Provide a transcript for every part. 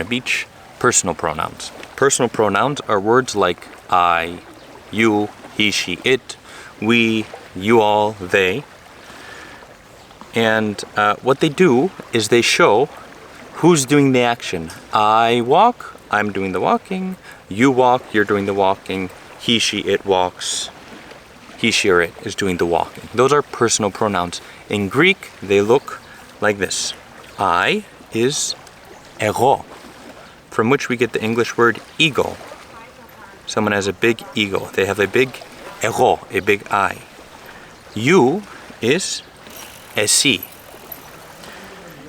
beach. Personal pronouns. Personal pronouns are words like I, you, he, she, it, we, you all, they. And what they do is they show who's doing the action. I walk, I'm doing the walking. You walk, you're doing the walking. He, she, it walks. He, she, or it is doing the walking. Those are personal pronouns. In Greek, they look like this. I is εγώ, from which we get the English word ego. Someone has a big ego. They have a big εγώ, a big I. You is εσύ.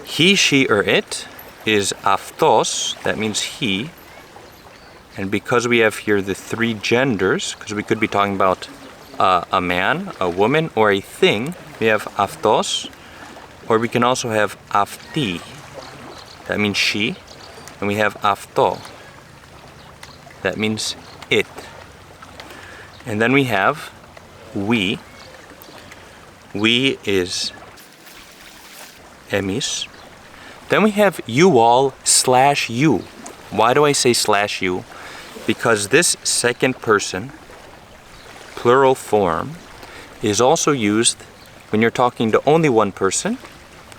He, she, or it is αυτός. That means he. And because we have here the three genders, because we could be talking about a man, a woman, or a thing, we have αυτός, or we can also have αυτή. That means she. And we have αυτό. That means it. And then we have we. We is εμείς. Then we have you all / you. Why do I say / you? Because this second person, plural form, is also used when you're talking to only one person,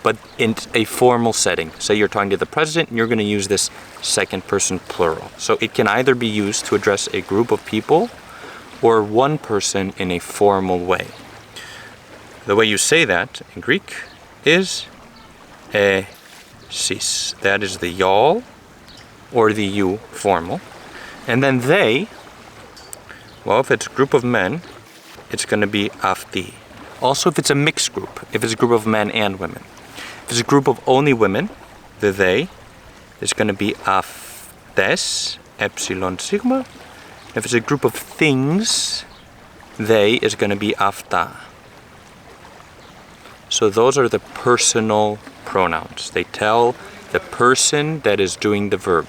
but in a formal setting. Say you're talking to the president, and you're going to use this second person plural. So it can either be used to address a group of people or one person in a formal way. The way you say that in Greek is esis. That is the y'all or the you formal. And then they, well, if it's a group of men, it's going to be αυτοί. Also, if it's a mixed group, if it's a group of men and women. If it's a group of only women, the they is going to be αυτές, epsilon sigma. If it's a group of things, they is going to be αυτά. So those are the personal pronouns. They tell the person that is doing the verb.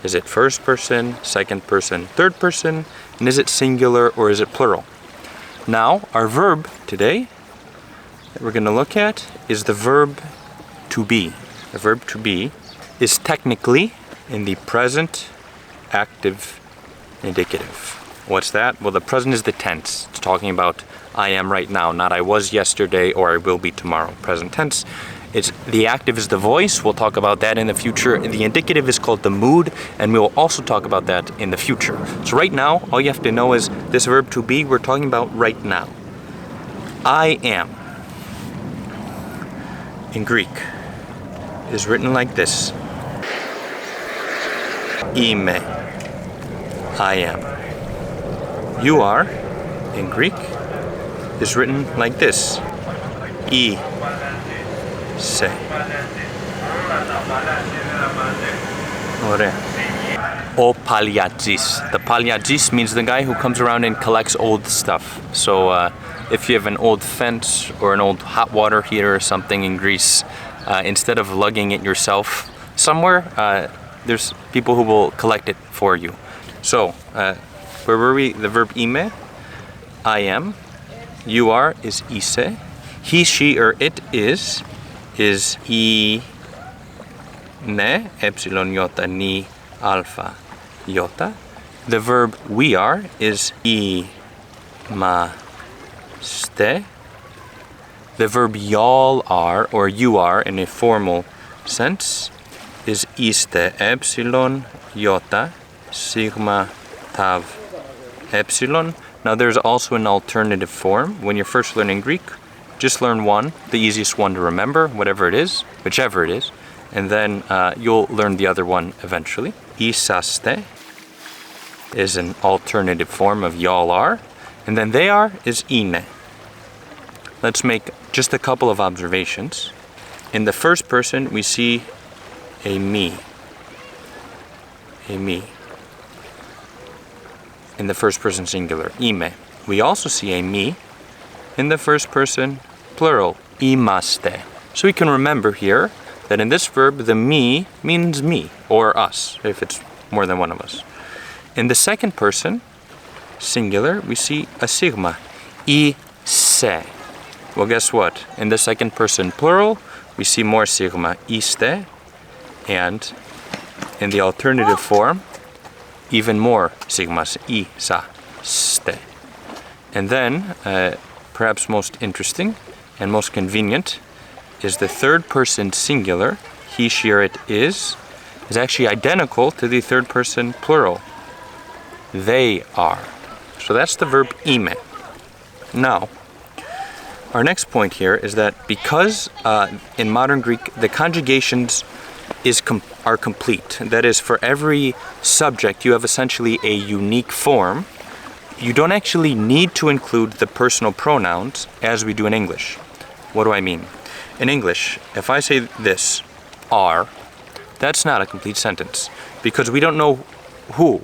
Is it first person, second person, third person? And is it singular or is it plural? Now, our verb today that we're going to look at is the verb to be. The verb to be is technically in the present active indicative. What's that? Well, the present is the tense. It's talking about I am right now, not I was yesterday or I will be tomorrow. Present tense. It's the active is the voice. We'll talk about that in the future. The indicative is called the mood, and we will also talk about that in the future. So right now, all you have to know is this verb to be, we're talking about right now. I am, in Greek, is written like this. Είμαι, I am. You are, in Greek, is written like this. Είσαι. Ωραία. Ο παλιατζής. The παλιατζής means the guy who comes around and collects old stuff. So if you have an old fence or an old hot water heater or something in Greece, instead of lugging it yourself somewhere, there's people who will collect it for you. So, where were we? The verb είμαι, I am. You are is είσαι. He, she, or it is είναι, epsilon iota ni alpha iota. The verb we are is είμαστε. The verb y'all are, or you are in a formal sense, is είστε, epsilon iota sigma tav epsilon. Now there's also an alternative form. When you're first learning Greek, just learn one, the easiest one to remember, whatever it is, whichever it is, and then you'll learn the other one eventually. Είσαστε is an alternative form of y'all are, and then they are is είναι. Let's make just a couple of observations. In the first person, we see a me. A me. In the first person singular, είμαι. We also see a me in the first person plural, είμαστε. So we can remember here that in this verb, the me means me or us, if it's more than one of us. In the second person singular, we see a sigma, είσαι. Well, guess what? In the second person plural, we see more sigma, είστε, and In the alternative form, even more sigmas, είσαστε. And then, perhaps most interesting and most convenient, is the third person singular, he, she, or it is actually identical to the third person plural. They are. So that's the verb είμαι. Now, our next point here is that because in modern Greek the conjugations are complete, that is, for every subject you have essentially a unique form, you don't actually need to include the personal pronouns as we do in English. What do I mean? In English, if I say this, are, that's not a complete sentence because we don't know who.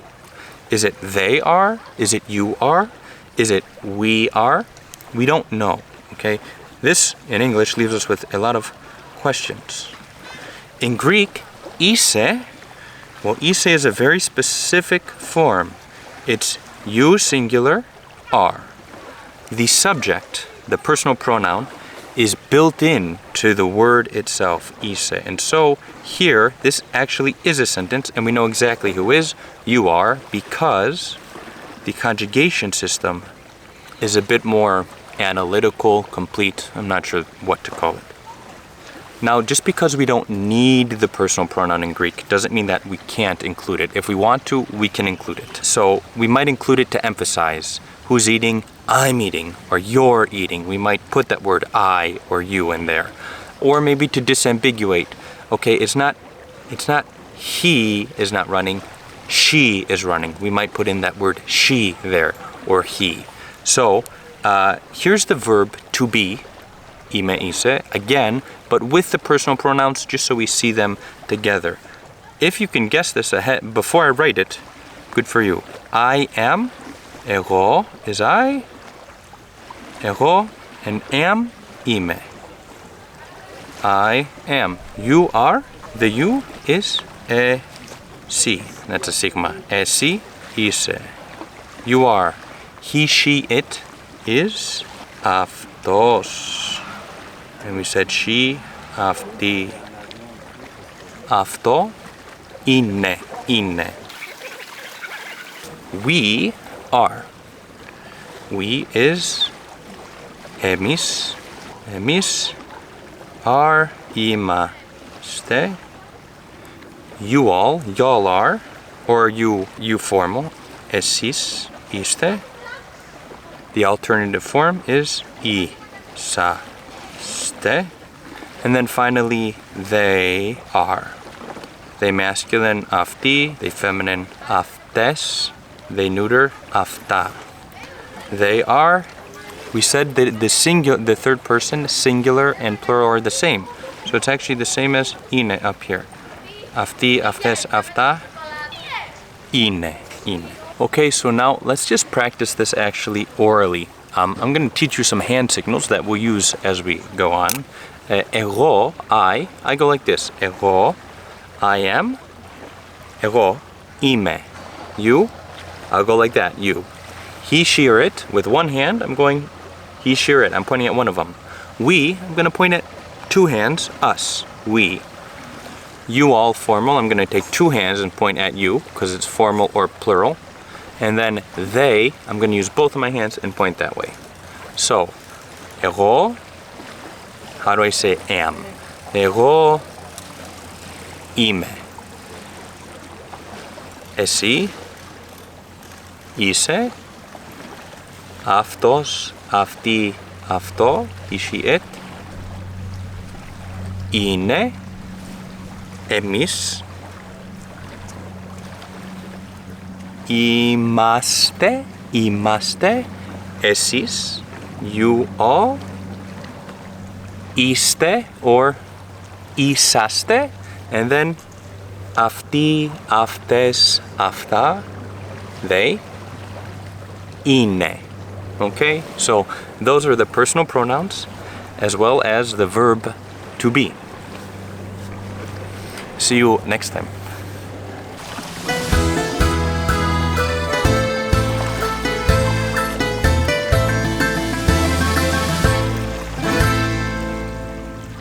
Is it they are? Is it you are? Is it we are? We don't know, okay? This, in English, leaves us with a lot of questions. In Greek, είσαι, well, είσαι is a very specific form. It's you singular, are. The subject, the personal pronoun, is built in to the word itself, είσαι. And so here, this actually is a sentence, and we know exactly who is, you are, because the conjugation system is a bit more analytical, complete. I'm not sure what to call it. Now, just because we don't need the personal pronoun in Greek doesn't mean that we can't include it. If we want to, we can include it. So we might include it to emphasize who's eating, I'm eating, or you're eating. We might put that word I or you in there. Or maybe to disambiguate. Okay, it's not he is not running, she is running. We might put in that word she there, or he. So here's the verb to be, είμαι, είσαι, again, but with the personal pronouns just so we see them together. If you can guess this ahead before I write it, good for you. I am, εγώ is I, εγώ, and am, είμαι. I am. You are, the you is εσύ. That's a sigma. Εσύ, είσαι. You are. He, she, it is αυτός. And we said she, αυτή. Αυτό, είναι, είναι. We are. We is εμείς, εμείς are, είμαστε. You all, y'all are, or you formal, εσείς, είστε. The alternative form is είσαστε. And then finally, they are. They masculine, αυτοί. They feminine, αυτές. They neuter, αυτά. They are. We said that the third person, singular and plural are the same. So it's actually the same as είναι up here. Αυτοί, αυτές, αυτά. Είναι, είναι. Okay, so now let's just practice this actually orally. I'm going to teach you some hand signals that we'll use as we go on. Εγώ, I go like this. Εγώ, I am. Εγώ, είμαι. You, I'll go like that. You. He, she, or it. With one hand, I'm going he, she, or it. I'm pointing at one of them. We, I'm going to point at two hands. Us. We. You all formal. I'm going to take two hands and point at you because it's formal or plural. And then they, I'm going to use both of my hands and point that way. So, εγώ, how do I say am? Εγώ είμαι. Εσύ είσαι. Αυτός, αυτή, αυτό, he, she, it. Είναι. Εμείς. Είμαστε, είμαστε, εσείς, you all, είστε, or είσαστε, and then αυτοί, αυτές, αυτά, they, είναι. Okay, so those are the personal pronouns as well as the verb to be. See you next time.